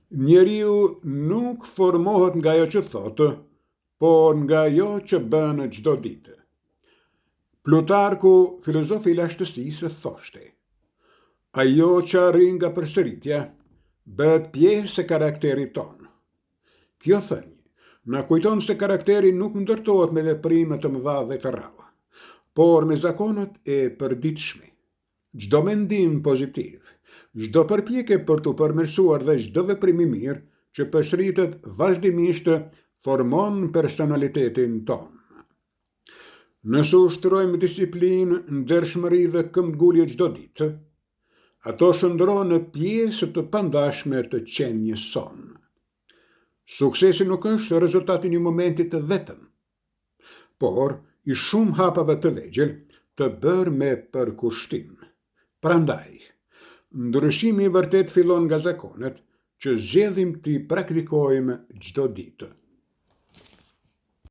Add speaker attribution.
Speaker 1: Njeriu nuk formohet nga ajo që thotë, por nga ajo që bën çdo ditë. Plutarku, filozofi i lashtësisë, thoshte: ajo që arrin nga përsëritja bëhet pjesë e karakterit tonë. Kjo thënie na kujton se karakteri nuk ndërtohet me veprime të mëdha dhe të rralla, por me zakonet e përditshme. Çdo mendim pozitiv, çdo përpjekje për të përmirësuar dhe çdo veprim i mirë që përsëritet vazhdimisht formon personalitetin tonë. Nëse ushtrojmë disiplinë, ndershmëri dhe këmbgulje çdo ditë, ato shndrohen në pjesë të pandashme të qenies sonë. Suksesi nuk është rezultati i një momenti të vetëm, por i shumë hapave të vegjël të bërë me përkushtim. Prandaj, ndryshimi i vërtet fillon nga zakonet që zgjedhim t'i praktikojmë çdo ditë.